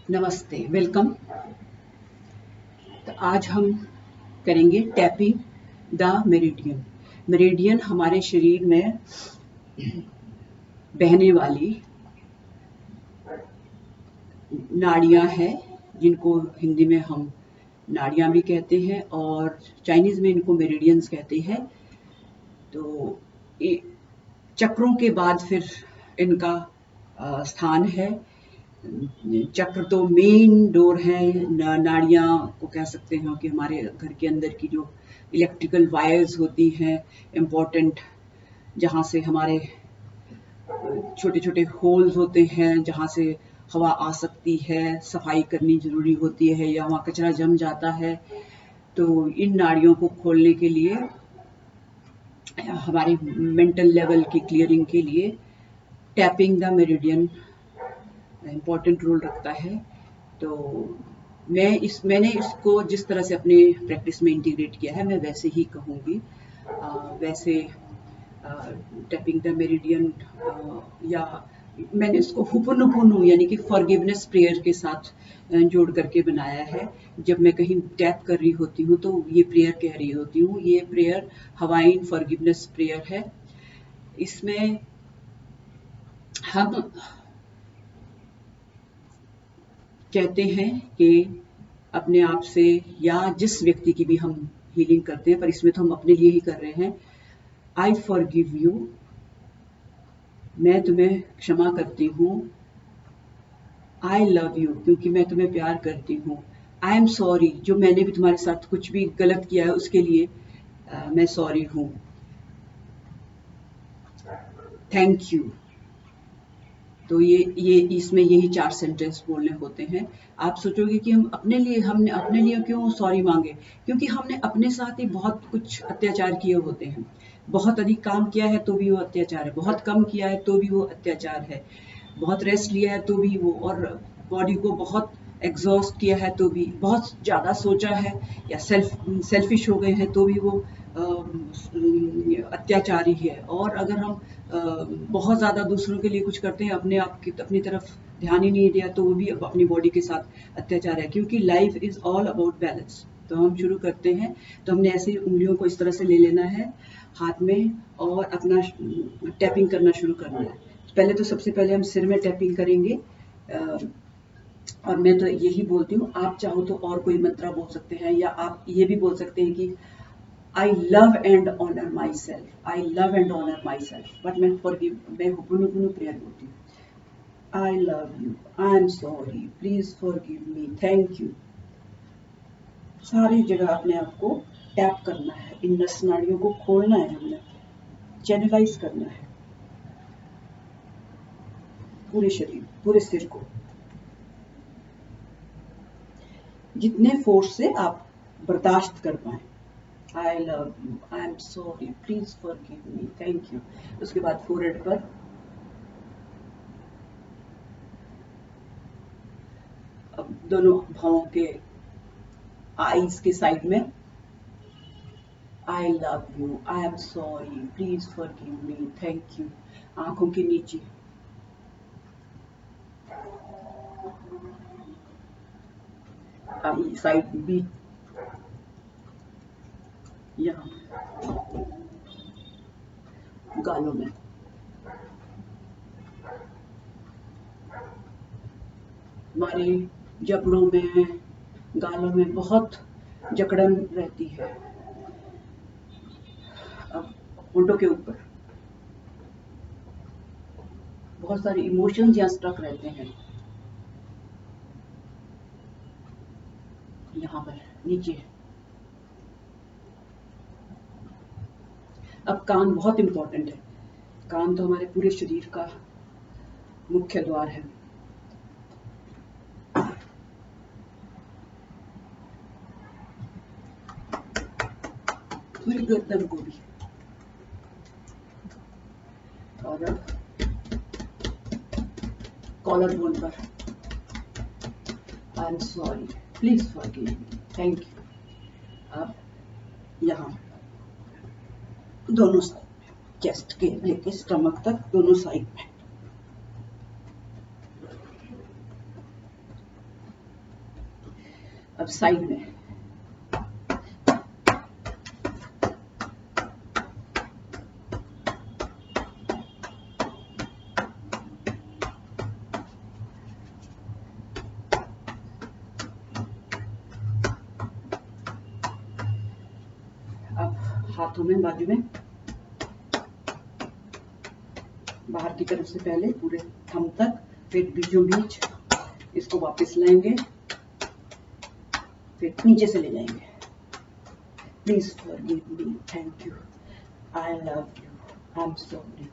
नमस्ते, वेलकम। तो आज हम करेंगे टैपिंग द मेरिडियन। मेरिडियन हमारे शरीर में बहने वाली नाड़ियां हैं, जिनको हिंदी में हम नाड़ियां भी कहते हैं और चाइनीज में इनको मेरिडियंस कहते हैं। तो चक्रों के बाद फिर इनका स्थान है। चक्र तो मेन डोर है, नाड़ियां को कह सकते हैं कि हमारे घर के अंदर की जो इलेक्ट्रिकल वायर्स होती हैं इम्पोर्टेंट, जहाँ से हमारे छोटे छोटे होल्स होते हैं जहाँ से हवा आ सकती है, सफाई करनी जरूरी होती है या वहाँ कचरा जम जाता है। तो इन नाड़ियों को खोलने के लिए, हमारे मेंटल लेवल की क्लियरिंग के लिए tapping the meridian important role रखता है। तो मैंने इसको जिस तरह से अपने प्रैक्टिस में इंटीग्रेट किया है, मैं वैसे ही कहूँगी। वैसे टैपिंग द मेरिडियन या मैंने इसको हुपोनोपोनो यानी कि फॉरगिवनेस प्रेयर के साथ जोड़ करके बनाया है। जब मैं कहीं टैप कर रही होती हूँ तो ये प्रेयर कह रही होती हूँ। ये प्रेयर हवाइन फॉरगिवनेस प्रेयर है। इसमें हम कहते हैं कि अपने आप से या जिस व्यक्ति की भी हम हीलिंग करते हैं, पर इसमें तो हम अपने लिए ही कर रहे हैं। आई फॉरगिव यू, मैं तुम्हें क्षमा करती हूँ। आई लव यू, क्योंकि मैं तुम्हें प्यार करती हूँ। आई एम सॉरी, जो मैंने भी तुम्हारे साथ कुछ भी गलत किया है उसके लिए मैं सॉरी हूँ। Thank you. तो ये इसमें यही 4 सेंटेंस बोलने होते हैं। आप सोचोगे कि हमने अपने लिए क्यों सॉरी मांगे? क्योंकि हमने अपने साथ ही बहुत कुछ अत्याचार किए होते हैं। बहुत अधिक काम किया है तो भी वो अत्याचार है, बहुत कम किया है तो भी वो अत्याचार है, बहुत रेस्ट लिया है तो भी वो, और बॉडी को बहुत एग्जॉस्ट किया है तो भी, बहुत ज़्यादा सोचा है या सेल्फिश हो गए हैं तो भी वो अत्याचारी है। और अगर हम बहुत ज़्यादा दूसरों के लिए कुछ करते हैं, अपनी तरफ ध्यान ही नहीं दिया, तो वो भी अपनी बॉडी के साथ अत्याचार है। क्योंकि life is all about balance. तो हम शुरू करते हैं, तो हमने ऐसे उंगलियों को इस तरह से ले लेना है हाथ में और अपना टैपिंग करना शुरू करना है। पहले तो सबसे पहले हम सिर में टैपिंग करेंगे। और मैं तो यही बोलती हूँ, आप चाहो तो और कोई मंत्रा बोल सकते हैं, या आप ये भी बोल सकते हैं कि I love and honor myself. I love and honor myself. But मैं हुपोनोपोनो प्रेयर बोलती हूँ। I love you. I am sorry. Please forgive me. Thank you. सारी जगह अपने आप को टैप करना है, इन नस नाड़ियों को खोलना है, हमने चैनलाइज करना है पूरे शरीर, पूरे सिर को, जितने फोर्स से आप बर्दाश्त कर पाए। I love you, I am sorry, please forgive me, thank you। उसके बाद फोरहेड पर अब दोनों भावों के आईज के साइड में I love you, I am sorry, please forgive me, thank you। आंखों के नीचे साइड भी, यहाँ गालों में, हमारे जबड़ों में, गालों में बहुत जकड़न रहती है। अब होंठों के ऊपर बहुत सारे इमोशंस यहाँ स्टक रहते हैं। यहाँ पर नीचे। अब कान बहुत इंपॉर्टेंट है। कान तो हमारे पूरे शरीर का मुख्य द्वार है। पूरी गर्दन को भी। और अब कॉलर बोन पर I am sorry, please forgive me, thank you. अब यहाँ दोनों साइड में, चेस्ट के लेके स्टमक तक दोनों साइड में। अब साइड में अब हाथों में, बाजू में, बाहर की तरफ से पहले पूरे थंब तक, फिर बीचों बीच इसको वापस लाएंगे, फिर नीचे से ले जाएंगे। Please forgive me, thank you, I love you, I am sorry,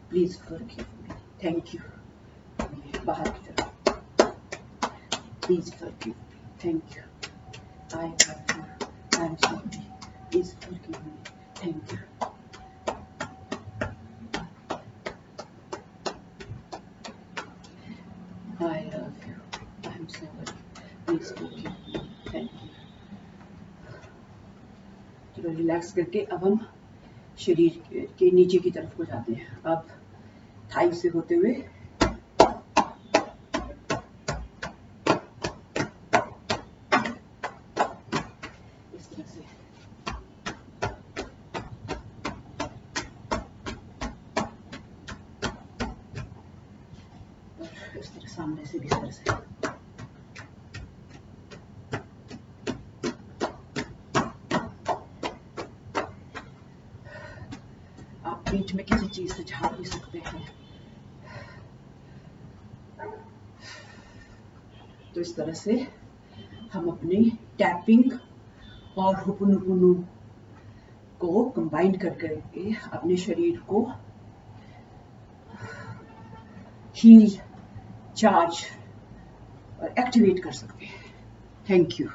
please forgive me, thank you. बाहर की तरफ, please forgive me, thank you, I love you, I am sorry, please forgive me, thank you. I love you. I'm sorry. Please forgive me. Thank you. चलो relax करके अब हम शरीर के नीचे की तरफ को जाते हैं। अब थाई से होते हुए इस तरह से इस तरह सामने से भी इस तरह से। आप बीच में किसी चीज से झाड़ भी सकते हैं। तो इस तरह से हम अपनी टैपिंग और हुपुनुपुनु को कंबाइन करके अपने शरीर को हील, चार्ज और एक्टिवेट कर सकते हैं। Thank you.